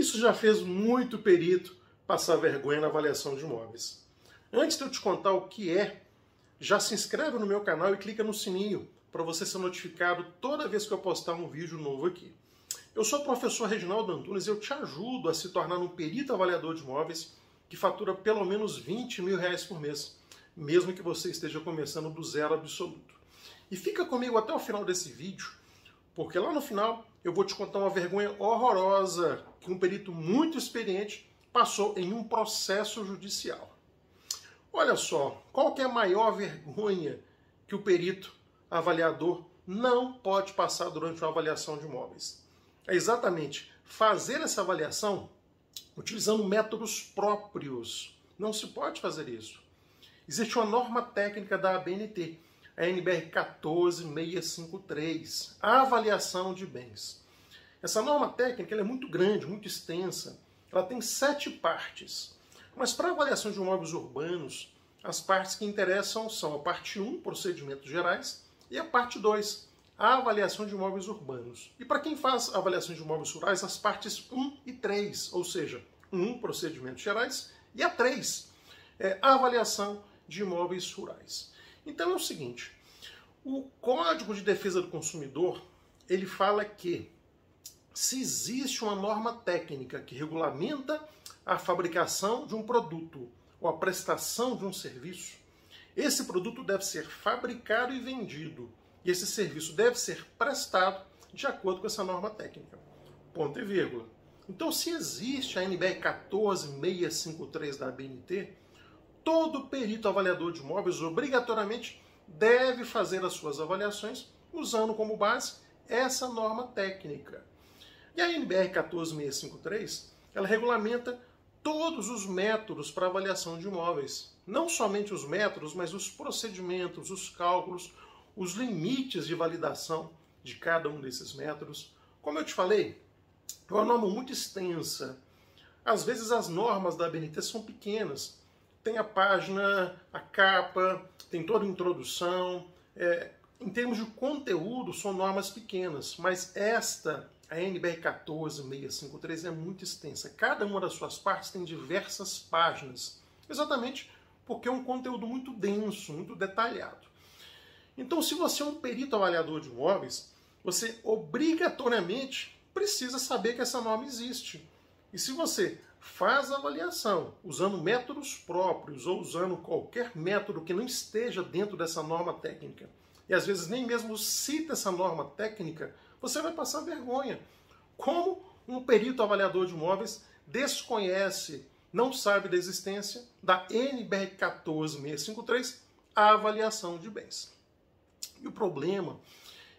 Isso já fez muito perito passar vergonha na avaliação de imóveis. Antes de eu te contar o que é, já se inscreve no meu canal e clica no sininho para você ser notificado toda vez que eu postar um vídeo novo aqui. Eu sou o professor Reginaldo Antunes e eu te ajudo a se tornar um perito avaliador de imóveis que fatura pelo menos R$20 mil por mês, mesmo que você esteja começando do zero absoluto. E fica comigo até o final desse vídeo, porque lá no final eu vou te contar uma vergonha horrorosa que um perito muito experiente passou em um processo judicial. Olha só, qual que é a maior vergonha que o perito avaliador não pode passar durante uma avaliação de imóveis? É exatamente fazer essa avaliação utilizando métodos próprios. Não se pode fazer isso. Existe uma norma técnica da ABNT, a NBR 14653, a avaliação de bens. Essa norma técnica ela é muito grande, muito extensa. Ela tem 7 partes. Mas para a avaliação de imóveis urbanos, as partes que interessam são a parte 1, procedimentos gerais, e a parte 2, a avaliação de imóveis urbanos. E para quem faz avaliação de imóveis rurais, as partes 1 e 3, ou seja, 1, procedimentos gerais, e a 3, a avaliação de imóveis rurais. Então é o seguinte, o Código de Defesa do Consumidor, ele fala que se existe uma norma técnica que regulamenta a fabricação de um produto ou a prestação de um serviço, esse produto deve ser fabricado e vendido, e esse serviço deve ser prestado de acordo com essa norma técnica. Ponto e vírgula. Então, se existe a NBR 14653 da ABNT, todo perito avaliador de imóveis obrigatoriamente deve fazer as suas avaliações usando como base essa norma técnica. E a NBR 14653, ela regulamenta todos os métodos para avaliação de imóveis. Não somente os métodos, mas os procedimentos, os cálculos, os limites de validação de cada um desses métodos. Como eu te falei, é uma norma muito extensa. Às vezes as normas da ABNT são pequenas. Tem a página, a capa, tem toda a introdução. Em termos de conteúdo, são normas pequenas, mas esta, a NBR 14653, é muito extensa. Cada uma das suas partes tem diversas páginas, exatamente porque é um conteúdo muito denso, muito detalhado. Então, se você é um perito avaliador de imóveis, você obrigatoriamente precisa saber que essa norma existe. E se você faz a avaliação usando métodos próprios ou usando qualquer método que não esteja dentro dessa norma técnica, e às vezes nem mesmo cita essa norma técnica, você vai passar vergonha. Como um perito avaliador de imóveis desconhece, não sabe da existência da NBR 14653, a avaliação de bens. E o problema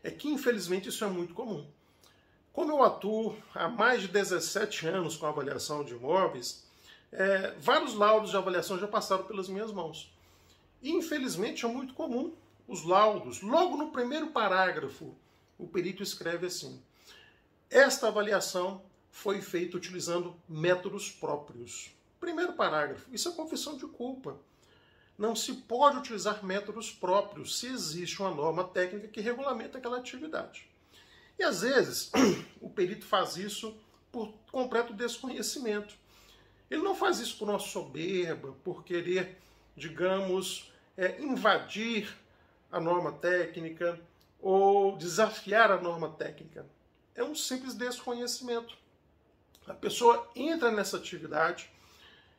é que, infelizmente, isso é muito comum. Como eu atuo há mais de 17 anos com a avaliação de imóveis, vários laudos de avaliação já passaram pelas minhas mãos. E, infelizmente, é muito comum os laudos. Logo no primeiro parágrafo, o perito escreve assim: esta avaliação foi feita utilizando métodos próprios. Primeiro parágrafo. Isso é confissão de culpa. Não se pode utilizar métodos próprios se existe uma norma técnica que regulamenta aquela atividade. E às vezes o perito faz isso por completo desconhecimento. Ele não faz isso por uma soberba, por querer, digamos, invadir a norma técnica ou desafiar a norma técnica. É um simples desconhecimento. A pessoa entra nessa atividade,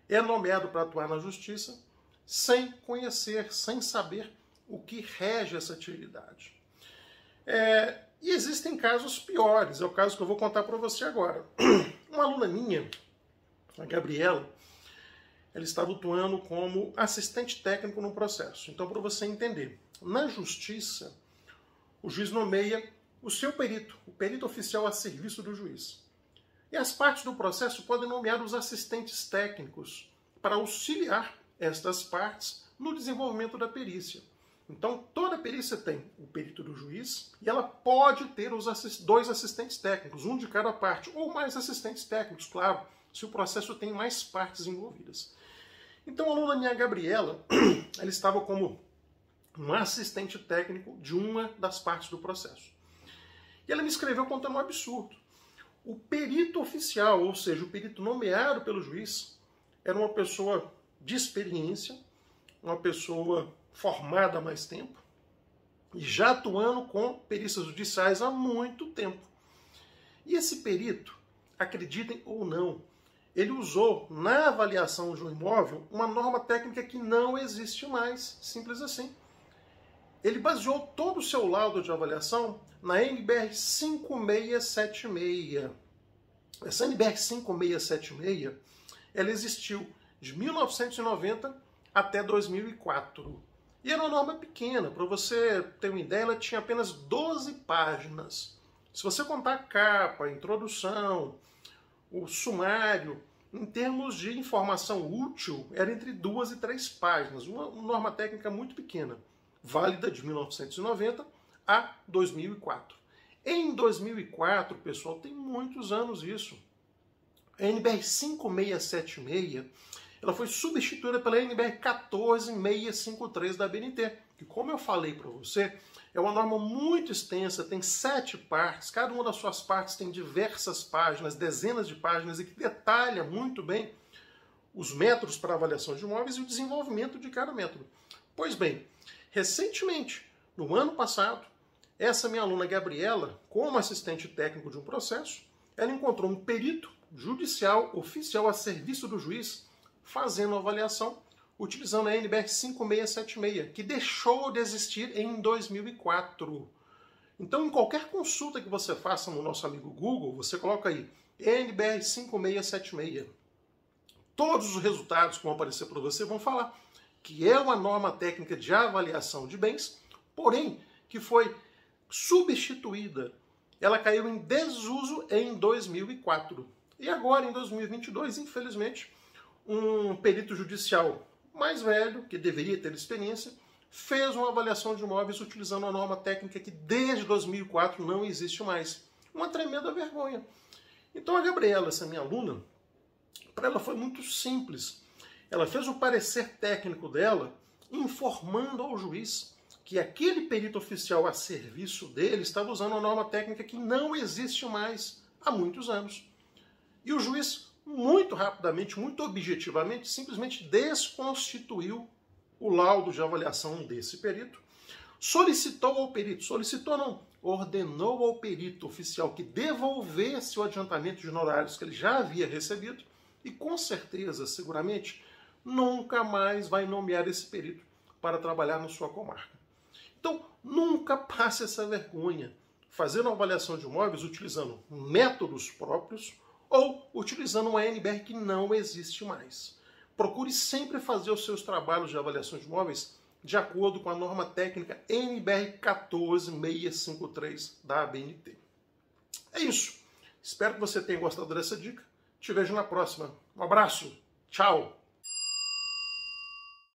é nomeado para atuar na justiça, sem conhecer, sem saber o que rege essa atividade. E existem casos piores, é o caso que eu vou contar para você agora. Uma aluna minha, a Gabriela, ela estava atuando como assistente técnico no processo. Então, para você entender, na justiça, o juiz nomeia o seu perito, o perito oficial a serviço do juiz. E as partes do processo podem nomear os assistentes técnicos para auxiliar estas partes no desenvolvimento da perícia. Então, toda perícia tem o perito do juiz e ela pode ter os dois assistentes técnicos, um de cada parte, ou mais assistentes técnicos, claro, se o processo tem mais partes envolvidas. Então, a aluna minha Gabriela, ela estava como um assistente técnico de uma das partes do processo. E ela me escreveu contando um absurdo. O perito oficial, ou seja, o perito nomeado pelo juiz, era uma pessoa de experiência, uma pessoa formada há mais tempo e já atuando com perícias judiciais há muito tempo. E esse perito, acreditem ou não, ele usou na avaliação de um imóvel uma norma técnica que não existe mais, simples assim. Ele baseou todo o seu laudo de avaliação na NBR 5676. Essa NBR 5676, ela existiu de 1990 até 2004. E era uma norma pequena, para você ter uma ideia, ela tinha apenas 12 páginas. Se você contar a capa, a introdução, o sumário, em termos de informação útil, era entre 2 e 3 páginas, uma norma técnica muito pequena, válida de 1990 a 2004. Em 2004, pessoal, tem muitos anos isso, a NBR 5676, ela foi substituída pela NBR 14653 da ABNT, que, como eu falei para você, é uma norma muito extensa, tem 7 partes, cada uma das suas partes tem diversas páginas, dezenas de páginas, e que detalha muito bem os métodos para avaliação de imóveis e o desenvolvimento de cada método. Pois bem, recentemente, no ano passado, essa minha aluna Gabriela, como assistente técnico de um processo, ela encontrou um perito judicial oficial a serviço do juiz fazendo a avaliação utilizando a NBR 5676, que deixou de existir em 2004. Então, em qualquer consulta que você faça no nosso amigo Google, você coloca aí NBR 5676. Todos os resultados que vão aparecer para você vão falar que é uma norma técnica de avaliação de bens, porém que foi substituída. Ela caiu em desuso em 2004. E agora, em 2022, infelizmente, um perito judicial mais velho, que deveria ter experiência, fez uma avaliação de imóveis utilizando uma norma técnica que desde 2004 não existe mais. Uma tremenda vergonha. Então a Gabriela, essa minha aluna, para ela foi muito simples. Ela fez o parecer técnico dela informando ao juiz que aquele perito oficial a serviço dele estava usando uma norma técnica que não existe mais há muitos anos. E o juiz, muito rapidamente, muito objetivamente, simplesmente desconstituiu o laudo de avaliação desse perito, solicitou ao perito, solicitou não, ordenou ao perito oficial que devolvesse o adiantamento de honorários que ele já havia recebido e, com certeza, seguramente, nunca mais vai nomear esse perito para trabalhar na sua comarca. Então, nunca passe essa vergonha, fazendo uma avaliação de imóveis utilizando métodos próprios ou utilizando uma NBR que não existe mais. Procure sempre fazer os seus trabalhos de avaliação de imóveis de acordo com a norma técnica NBR 14653 da ABNT. É isso. Espero que você tenha gostado dessa dica. Te vejo na próxima. Um abraço. Tchau.